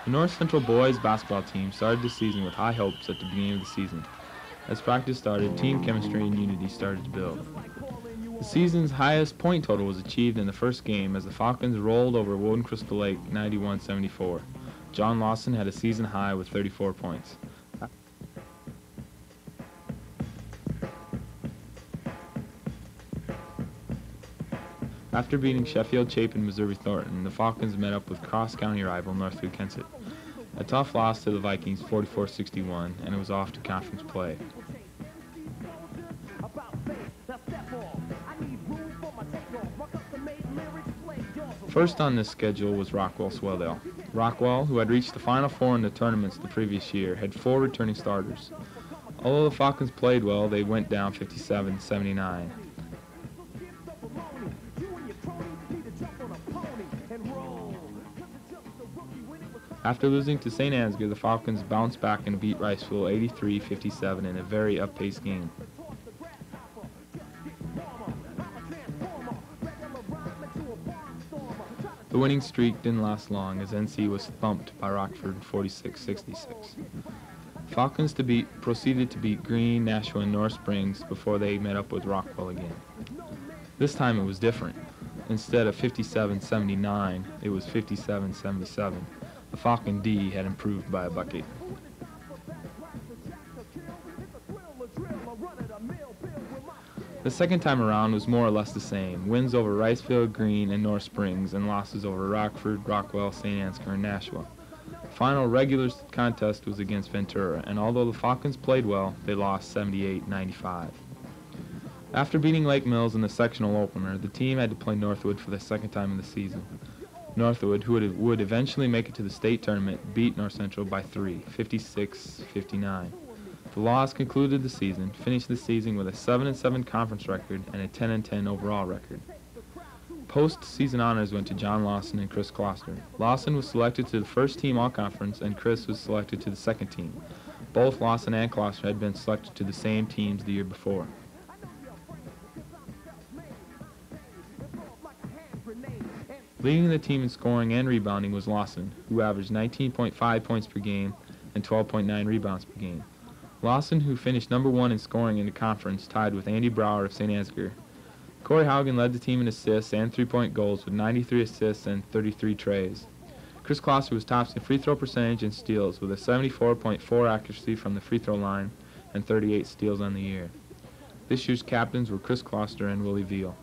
The North Central boys basketball team started the season with high hopes at the beginning of the season. As practice started, team chemistry and unity started to build. The season's highest point total was achieved in the first game as the Falcons rolled over Woden Crystal Lake 91-74. John Lawson had a season high with 34 points. After beating Sheffield Chapin Missouri Thornton, the Falcons met up with cross-county rival Northwood Kensett. A tough loss to the Vikings 44-61, and it was off to conference play. First on this schedule was Rockwell-Swelldale. Rockwell, who had reached the Final Four in the tournaments the previous year, had 4 returning starters. Although the Falcons played well, they went down 57-79. After losing to St. Ansgar, the Falcons bounced back and beat Riceville 83-57 in a very up-paced game. The winning streak didn't last long as NC was thumped by Rockford 46-66. Falcons proceeded to beat Greene, Nashua, and North Springs before they met up with Rockwell again. This time it was different. Instead of 57-79, it was 57-77. The Falcon D had improved by a bucket. The second time around was more or less the same. Wins over Riceville, Greene, and North Springs, and losses over Rockford, Rockwell, St. Ansgar, and Nashua. The final regular contest was against Ventura, and although the Falcons played well, they lost 78-95. After beating Lake Mills in the sectional opener, the team had to play Northwood for the second time in the season. Northwood, who would eventually make it to the state tournament, beat North Central by 3, 56-59. The loss concluded the season, finished the season with a 7-7 conference record and a 10-10 overall record. Post-season honors went to John Lawson and Chris Kloster. Lawson was selected to the first team all-conference, and Chris was selected to the second team. Both Lawson and Kloster had been selected to the same teams the year before. Leading the team in scoring and rebounding was Lawson, who averaged 19.5 points per game and 12.9 rebounds per game. Lawson, who finished number 1 in scoring in the conference, tied with Andy Brower of St. Ansgar. Corey Haugen led the team in assists and three-point goals with 93 assists and 33 trays. Chris Kloster was tops in free throw percentage and steals with a 74.4 accuracy from the free throw line and 38 steals on the year. This year's captains were Chris Kloster and Willie Veal.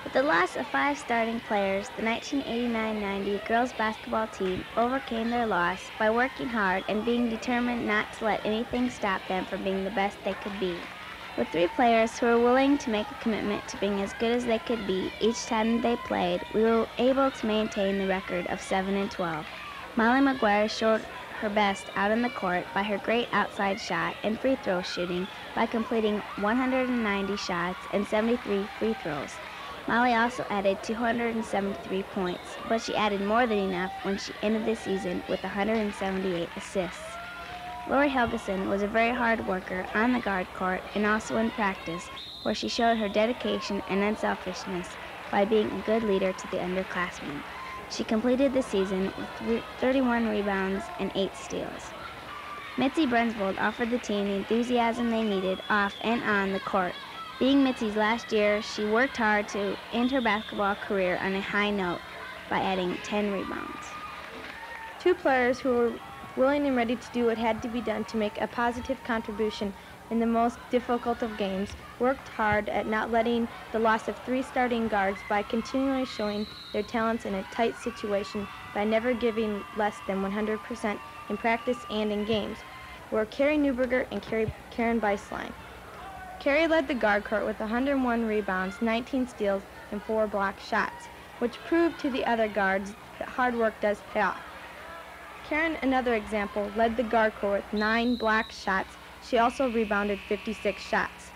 With the loss of 5 starting players, the 1989-90 girls basketball team overcame their loss by working hard and being determined not to let anything stop them from being the best they could be. With 3 players who were willing to make a commitment to being as good as they could be each time they played, we were able to maintain the record of 7-12. Molly McGuire showed her best out on the court by her great outside shot and free throw shooting by completing 190 shots and 73 free throws. Molly also added 273 points, but she added more than enough when she ended the season with 178 assists. Lori Helgeson was a very hard worker on the guard court and also in practice, where she showed her dedication and unselfishness by being a good leader to the underclassmen. She completed the season with 31 rebounds and 8 steals. Mitzi Brunsvold offered the team the enthusiasm they needed off and on the court. Being Mitzi's last year, she worked hard to end her basketball career on a high note by adding 10 rebounds. 2 players who were willing and ready to do what had to be done to make a positive contribution in the most difficult of games worked hard at not letting the loss of 3 starting guards by continually showing their talents in a tight situation by never giving less than 100% in practice and in games, were Carrie Newberger and Karen Beislein. Carrie led the guard court with 101 rebounds, 19 steals, and 4 block shots, which proved to the other guards that hard work does pay off. Karen, another example, led the guard court with 9 block shots. She also rebounded 56 shots.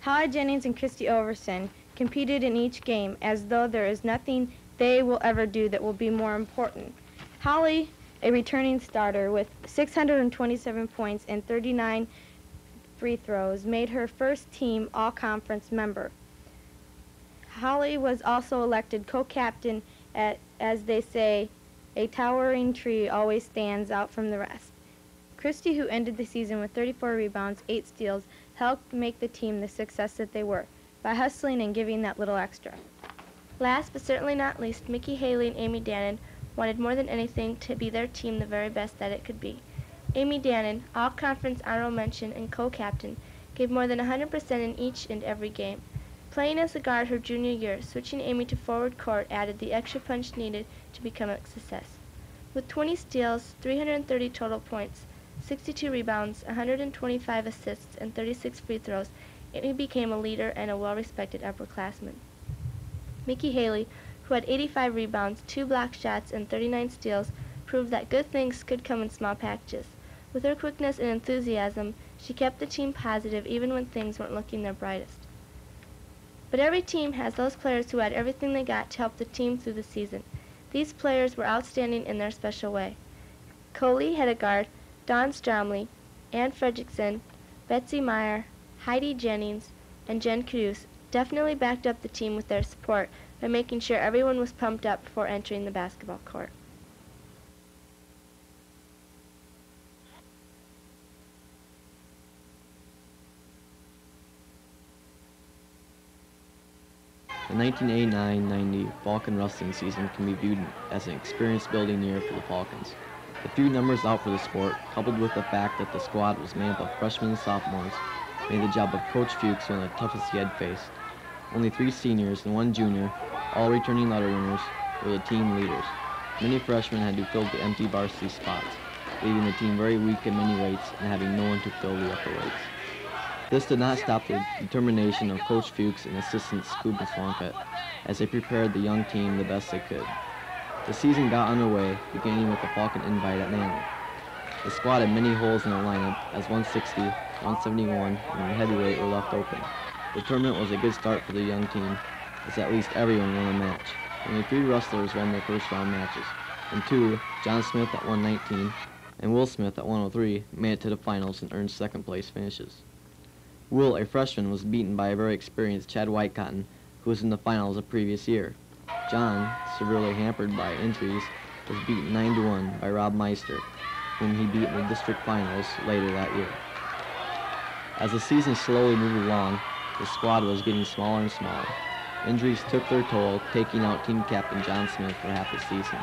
Holly Jennings and Christy Overson competed in each game as though there is nothing they will ever do that will be more important. Holly a returning starter with 627 points and 39 free throws, made her first team all-conference member. Holly was also elected co-captain as they say, a towering tree always stands out from the rest. Christie, who ended the season with 34 rebounds, 8 steals, helped make the team the success that they were by hustling and giving that little extra. Last but certainly not least, Mickey Haley and Amy Dannon wanted more than anything to be their team the very best that it could be. Amy Dannon, all-conference honorable mention and co-captain, gave more than 100% in each and every game. Playing as a guard her junior year, switching Amy to forward court added the extra punch needed to become a success. With 20 steals, 330 total points, 62 rebounds, 125 assists, and 36 free throws, Amy became a leader and a well-respected upperclassman. Mickey Haley, who had 85 rebounds, 2 block shots, and 39 steals, proved that good things could come in small packages. With her quickness and enthusiasm, she kept the team positive even when things weren't looking their brightest. But every team has those players who had everything they got to help the team through the season. These players were outstanding in their special way. Coley had a guard, Dawn Stromley, Ann Fredrickson, Betsy Meyer, Heidi Jennings, and Jen Caduce definitely backed up the team with their support by making sure everyone was pumped up before entering the basketball court. The 1989-90 Falcon wrestling season can be viewed as an experience-building year for the Falcons. The few numbers out for the sport, coupled with the fact that the squad was made up of freshmen and sophomores, made the job of Coach Fuchs one of the toughest he had faced. Only 3 seniors and 1 junior, all returning letter winners, were the team leaders. Many freshmen had to fill the empty varsity spots, leaving the team very weak in many weights and having no one to fill the upper weights. This did not stop the determination of Coach Fuchs and assistant Scoob and Swampet as they prepared the young team the best they could. The season got underway, beginning with the Falcon invite at Manly. The squad had many holes in their lineup as 160, 171, and heavyweight were left open. The tournament was a good start for the young team, as at least everyone won a match. Only 3 wrestlers won their first round matches, and 2, John Smith at 119 and Will Smith at 103, made it to the finals and earned second place finishes. Will, a freshman, was beaten by a very experienced Chad Whitecotton, who was in the finals the previous year. John, severely hampered by injuries, was beaten 9-1 by Rob Meister, whom he beat in the district finals later that year. As the season slowly moved along, the squad was getting smaller and smaller. Injuries took their toll, taking out team captain John Smith for half the season.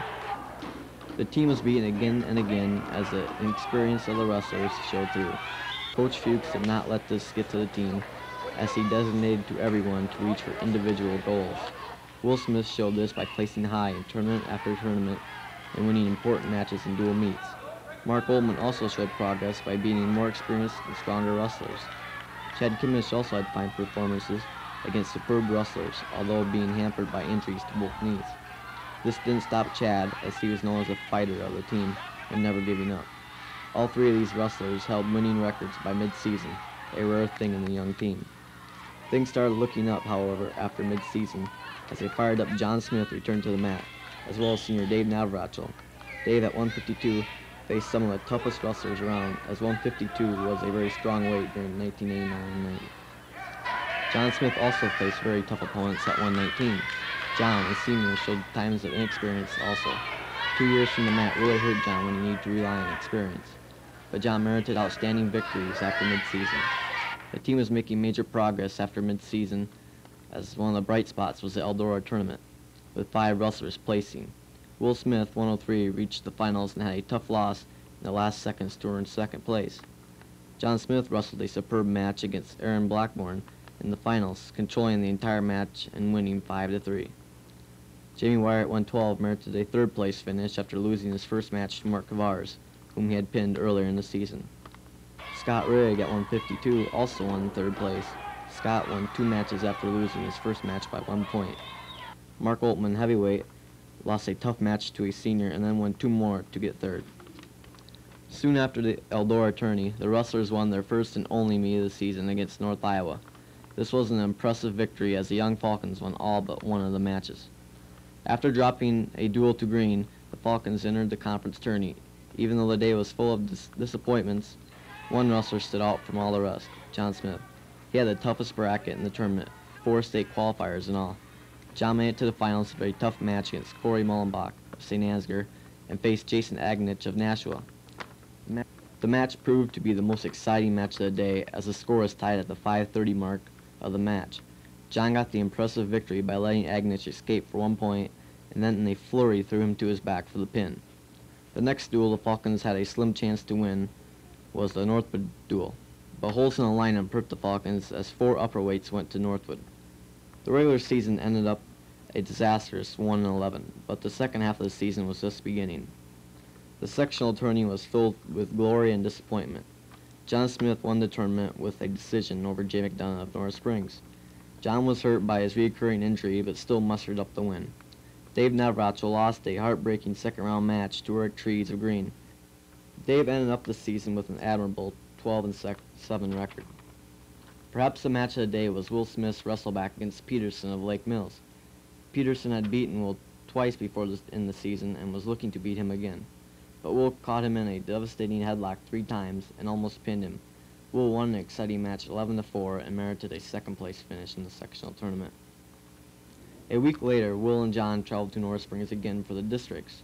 The team was beaten again and again as the inexperience of the wrestlers showed through. Coach Fuchs did not let this get to the team, as he designated to everyone to reach for individual goals. Will Smith showed this by placing high in tournament after tournament and winning important matches in dual meets. Mark Oldman also showed progress by beating more experienced and stronger wrestlers. Chad Kimmich also had fine performances against superb wrestlers, although being hampered by injuries to both knees. This didn't stop Chad, as he was known as a fighter of the team and never giving up. All 3 of these wrestlers held winning records by mid-season, a rare thing in the young team. Things started looking up, however, after mid-season, as a fired-up John Smith returned to the mat, as well as senior Dave Navratil. Dave, at 152, faced some of the toughest wrestlers around, as 152 was a very strong weight during 1989-90. John Smith also faced very tough opponents at 119. John, a senior, showed times of inexperience also. 2 years from the mat really hurt John when he needed to rely on experience. But John merited outstanding victories after mid-season. The team was making major progress after mid-season, as one of the bright spots was the Eldora tournament, with 5 wrestlers placing. Will Smith, 103, reached the finals and had a tough loss in the last seconds to earn second place. John Smith wrestled a superb match against Aaron Blackburn in the finals, controlling the entire match and winning 5-3. Jamie Wire at 112 merited a 3rd place finish after losing his first match to Mark Kavars, whom he had pinned earlier in the season. Scott Rigg at 152 also won 3rd place. Scott won 2 matches after losing his first match by 1 point. Mark Oltman, heavyweight, lost a tough match to a senior and then won 2 more to get 3rd. Soon after the Eldora tourney, the wrestlers won their first and only meet of the season against North Iowa. This was an impressive victory as the young Falcons won all but one of the matches. After dropping a duel to Green, the Falcons entered the conference tourney Even though the day was full of disappointments, one wrestler stood out from all the rest, John Smith. He had the toughest bracket in the tournament, 4 state qualifiers in all. John made it to the finals with a tough match against Corey Mullenbach of St. Ansgar and faced Jason Agnich of Nashua. The match proved to be the most exciting match of the day as the score was tied at the 5:30 mark of the match. John got the impressive victory by letting Agnich escape for 1 point and then in a flurry threw him to his back for the pin. The next duel the Falcons had a slim chance to win was the Northwood duel, but holes in the lineup hurt the Falcons as 4 upperweights went to Northwood. The regular season ended up a disastrous 1-11, but the second half of the season was just beginning. The sectional tourney was filled with glory and disappointment. John Smith won the tournament with a decision over Jay McDonough of Norris Springs. John was hurt by his recurring injury, but still mustered up the win. Dave Navratil lost a heartbreaking second-round match to Eric Trees of Green. Dave ended up the season with an admirable 12-7 record. Perhaps the match of the day was Will Smith's wrestleback against Peterson of Lake Mills. Peterson had beaten Will twice before in the season and was looking to beat him again. But Will caught him in a devastating headlock 3 times and almost pinned him. Will won an exciting match 11-4 and merited a second-place finish in the sectional tournament. A week later, Will and John traveled to Norris Springs again for the districts.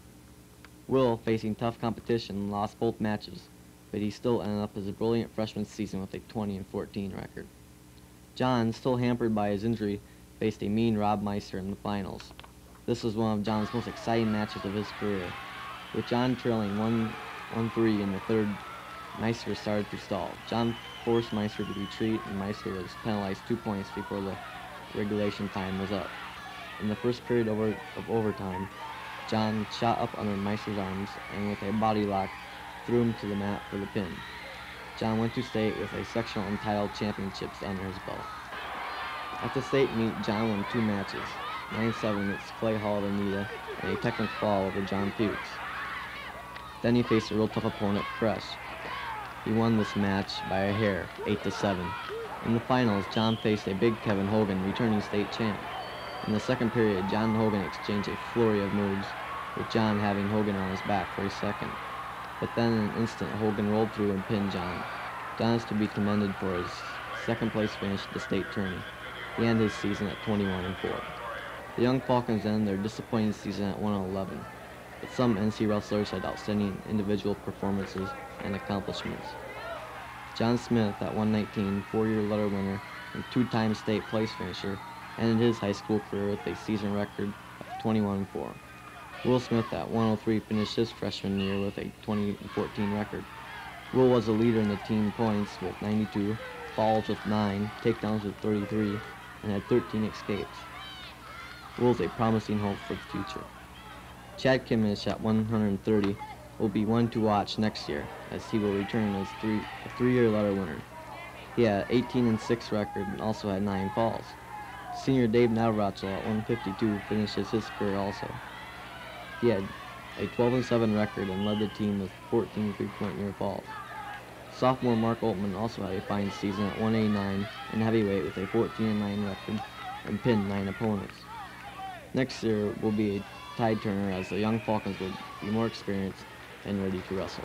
Will, facing tough competition, lost both matches, but he still ended up his brilliant freshman season with a 20-14 record. John, still hampered by his injury, faced a mean Rob Meister in the finals. This was one of John's most exciting matches of his career. With John trailing 1-3 in the third, Meister started to stall. John forced Meister to retreat, and Meister was penalized 2 points before the regulation time was up. In the first period of overtime, John shot up under Meister's arms and with a body lock threw him to the mat for the pin. John went to state with a sectional and title championships under his belt. At the state meet, John won 2 matches, 9-7 against Clay Hall of Anita and a technical fall over John Fuchs. Then he faced a real tough opponent, Fresh. He won this match by a hair, 8-7. In the finals, John faced a big Kevin Hogan, returning state champ. In the second period, John and Hogan exchanged a flurry of moves, with John having Hogan on his back for a second. But then in an instant, Hogan rolled through and pinned John. John is to be commended for his second-place finish at the state tourney. He ended his season at 21-4. The young Falcons ended their disappointing season at 1-11, but some NC wrestlers had outstanding individual performances and accomplishments. John Smith, at 119, 4-year letter winner and 2-time state place finisher, ended his high school career with a season record of 21-4. Will Smith, at 103, finished his freshman year with a 20-14 record. Will was a leader in the team points with 92, falls with 9, takedowns with 33, and had 13 escapes. Will is a promising hope for the future. Chad Kimmich, at 130, will be one to watch next year, as he will return as a 3-year letter winner. He had an 18-6 record and also had 9 falls. Senior Dave Navratil, at 152, finishes his career also. He had a 12-7 record and led the team with 14 3-point near falls. Sophomore Mark Altman also had a fine season at 189 in heavyweight with a 14-9 record and pinned 9 opponents. Next year will be a tide turner as the young Falcons will be more experienced and ready to wrestle.